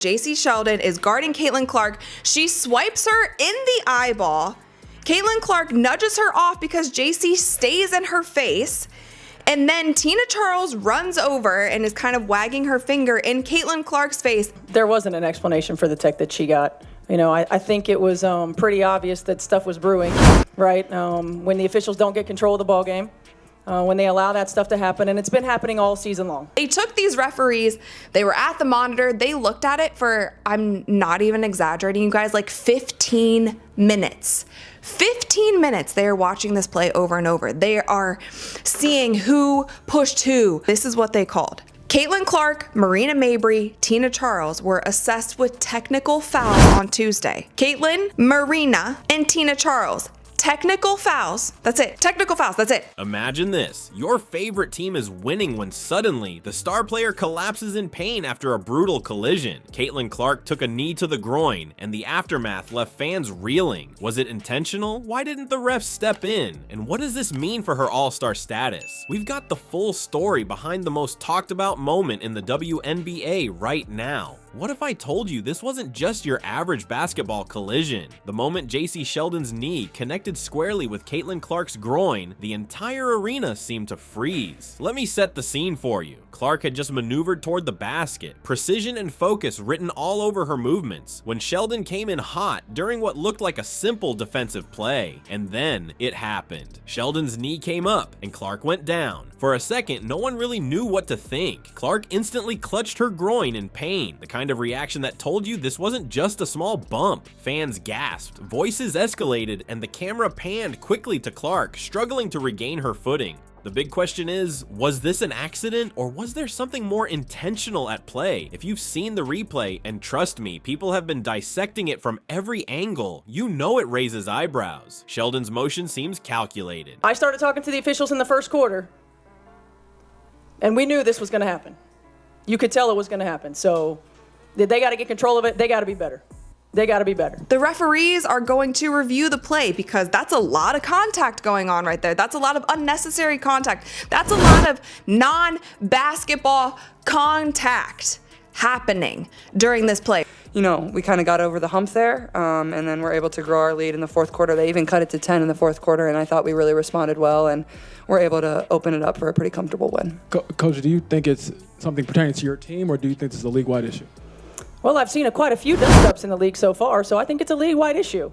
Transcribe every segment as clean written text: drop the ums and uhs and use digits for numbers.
Jacy Sheldon is guarding Caitlin Clark. She swipes her in the eyeball. Caitlin Clark nudges her off because Jacy stays in her face. And then Tina Charles runs over and is kind of wagging her finger in Caitlin Clark's face. There wasn't an explanation for the tech that she got. You know, I think it was pretty obvious that stuff was brewing, right? When the officials don't get control of the ball game, when they allow that stuff to happen, and it's been happening all season long. They took these referees, they were at the monitor, they looked at it for, I'm not even exaggerating, you guys, like 15 minutes. 15 minutes they are watching this play over and over. They are seeing who pushed who. This is what they called. Caitlin Clark, Marina Mabrey, Tina Charles were assessed with technical fouls on Tuesday. Caitlin, Marina, and Tina Charles. Technical fouls. That's it. Technical fouls. That's it. Imagine this. Your favorite team is winning when suddenly the star player collapses in pain after a brutal collision. Caitlin Clark took a knee to the groin, and the aftermath left fans reeling. Was it intentional? Why didn't the refs step in? And what does this mean for her all-star status? We've got the full story behind the most talked about moment in the WNBA right now. What if I told you this wasn't just your average basketball collision? The moment Jacy Sheldon's knee connected squarely with Caitlin Clark's groin, the entire arena seemed to freeze. Let me set the scene for you. Clark had just maneuvered toward the basket, precision and focus written all over her movements, when Sheldon came in hot during what looked like a simple defensive play. And then it happened. Sheldon's knee came up and Clark went down. For a second, no one really knew what to think. Clark instantly clutched her groin in pain, the kind of reaction that told you this wasn't just a small bump. Fans gasped, voices escalated, and the camera panned quickly to Clark, struggling to regain her footing. The big question is, was this an accident or was there something more intentional at play? If you've seen the replay, and trust me, people have been dissecting it from every angle, you know it raises eyebrows. Sheldon's motion seems calculated. I started talking to the officials in the first quarter, and we knew this was going to happen. You could tell it was going to happen. So they got to get control of it. They got to be better. They got to be better. The referees are going to review the play because that's a lot of contact going on right there. That's a lot of unnecessary contact. That's a lot of non-basketball contact happening during this play. You know, we kind of got over the hump there, and then we're able to grow our lead in the fourth quarter. They even cut it to 10 in the fourth quarter, and I thought we really responded well, and we're able to open it up for a pretty comfortable win. Coach, do you think it's something pertaining to your team, or do you think this is a league-wide issue? Well, I've seen quite a few dust-ups in the league so far, so I think it's a league-wide issue.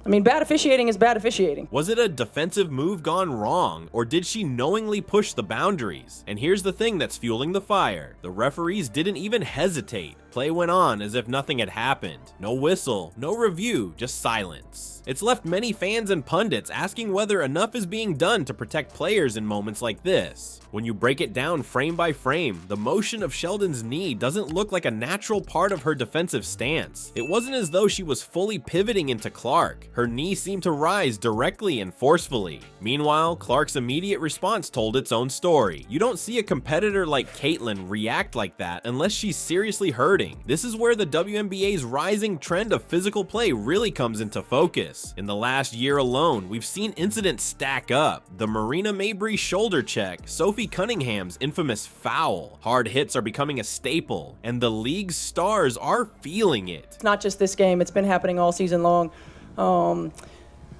I mean, bad officiating is bad officiating. Was it a defensive move gone wrong, or did she knowingly push the boundaries? And here's the thing that's fueling the fire. The referees didn't even hesitate. Play went on as if nothing had happened. No whistle, no review, just silence. It's left many fans and pundits asking whether enough is being done to protect players in moments like this. When you break it down frame by frame, the motion of Sheldon's knee doesn't look like a natural part of her defensive stance. It wasn't as though she was fully pivoting into Clark. Her knee seemed to rise directly and forcefully. Meanwhile, Clark's immediate response told its own story. You don't see a competitor like Caitlin react like that unless she's seriously hurting. This is where the WNBA's rising trend of physical play really comes into focus. In the last year alone, we've seen incidents stack up. The Marina Mabrey shoulder check, Sophie Cunningham's infamous foul. Hard hits are becoming a staple, and the league's stars are feeling it. It's not just this game, it's been happening all season long.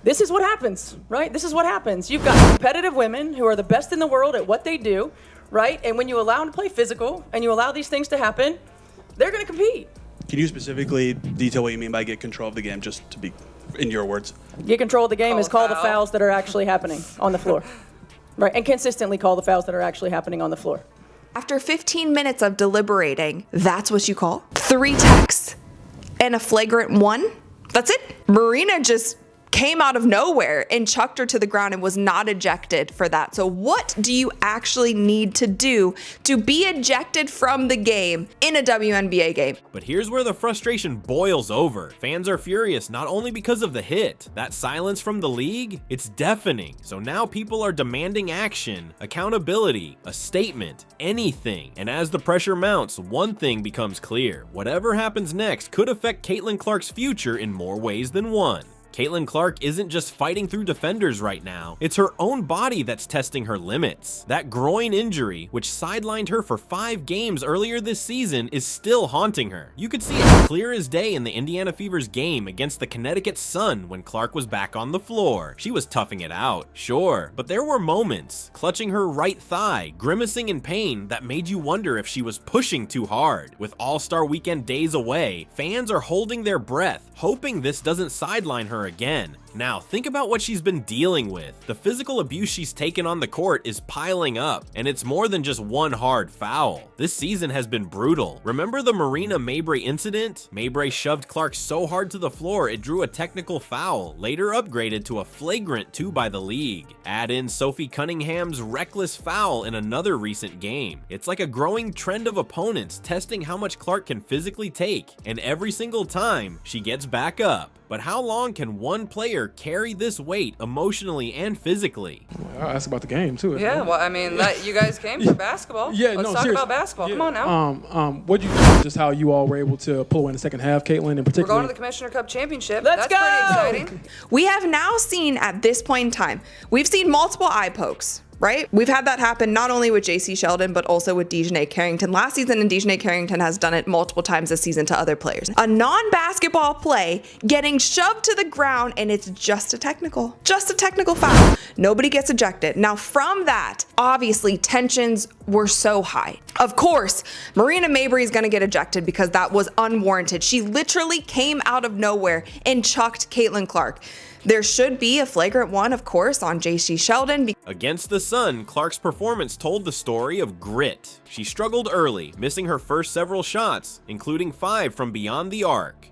This is what happens, right? This is what happens. You've got competitive women who are the best in the world at what they do, right? And when you allow them to play physical and you allow these things to happen, they're going to compete. Can you specifically detail what you mean by get control of the game, just to be in your words? Get control of the game is call the fouls that are actually happening on the floor. Right, and consistently call the fouls that are actually happening on the floor. After 15 minutes of deliberating, that's what you call 3 techs and a flagrant 1? That's it? Marina just came out of nowhere and chucked her to the ground and was not ejected for that. So what do you actually need to do to be ejected from the game in a WNBA game? But here's where the frustration boils over. Fans are furious not only because of the hit. That silence from the league, it's deafening. So now people are demanding action, accountability, a statement, anything. And as the pressure mounts, one thing becomes clear. Whatever happens next could affect Caitlin Clark's future in more ways than one. Caitlin Clark isn't just fighting through defenders right now, it's her own body that's testing her limits. That groin injury, which sidelined her for 5 games earlier this season, is still haunting her. You could see it clear as day in the Indiana Fever's game against the Connecticut Sun when Clark was back on the floor. She was toughing it out, sure, but there were moments, clutching her right thigh, grimacing in pain, that made you wonder if she was pushing too hard. With All-Star Weekend days away, fans are holding their breath, hoping this doesn't sideline her again. Now, think about what she's been dealing with. The physical abuse she's taken on the court is piling up, and it's more than just one hard foul. This season has been brutal. Remember the Marina Mabrey incident? Mabrey shoved Clark so hard to the floor it drew a technical foul, later upgraded to a flagrant 2 by the league. Add in Sophie Cunningham's reckless foul in another recent game. It's like a growing trend of opponents testing how much Clark can physically take, and every single time, she gets back up. But how long can one player carry this weight emotionally and physically? Well, that's about the game too. Yeah, well, I mean, you guys came for basketball. Yeah, Let's talk about basketball. Come on now. What do you think just how you all were able to pull away in the second half, Caitlin, in particular? We're going to the Commissioner Cup Championship. Let's That's go! pretty exciting. We have now seen at this point in time, we've seen multiple eye pokes, right? We've had that happen not only with Jacy Sheldon, but also with Dejanay Carrington last season, and Dejanay Carrington has done it multiple times this season to other players. A non-basketball play getting shoved to the ground, and it's just a technical foul. Nobody gets ejected. Now from that, obviously tensions were so high. Of course, Marina Mabrey is gonna get ejected because that was unwarranted. She literally came out of nowhere and chucked Caitlin Clark. There should be a flagrant 1, of course, on Jacy Sheldon. Against the Sun, Clark's performance told the story of grit. She struggled early, missing her first several shots, including 5 from beyond the arc.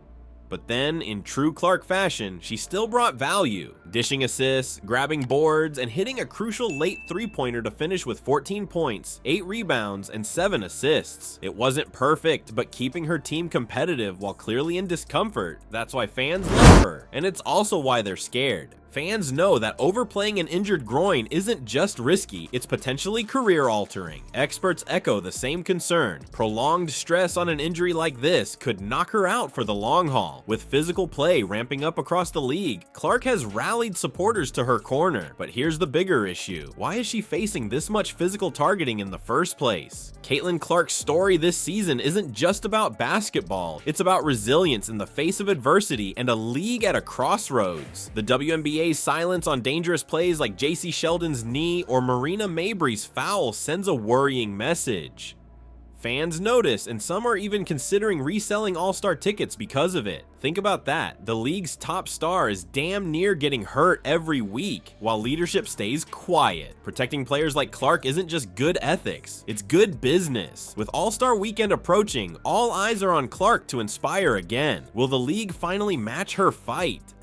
But then, in true Clark fashion, she still brought value, dishing assists, grabbing boards, and hitting a crucial late 3-pointer to finish with 14 points, 8 rebounds, and 7 assists. It wasn't perfect, but keeping her team competitive while clearly in discomfort. That's why fans love her, and it's also why they're scared. Fans know that overplaying an injured groin isn't just risky, it's potentially career-altering. Experts echo the same concern. Prolonged stress on an injury like this could knock her out for the long haul. With physical play ramping up across the league, Clark has rallied supporters to her corner. But here's the bigger issue. Why is she facing this much physical targeting in the first place? Caitlin Clark's story this season isn't just about basketball. It's about resilience in the face of adversity and a league at a crossroads. The WNBA silence on dangerous plays like Jacy Sheldon's knee or Marina Mabrey's foul sends a worrying message. Fans notice, and some are even considering reselling All-Star tickets because of it. Think about that. The league's top star is damn near getting hurt every week, while leadership stays quiet. Protecting players like Clark isn't just good ethics, it's good business. With All-Star Weekend approaching, all eyes are on Clark to inspire again. Will the league finally match her fight?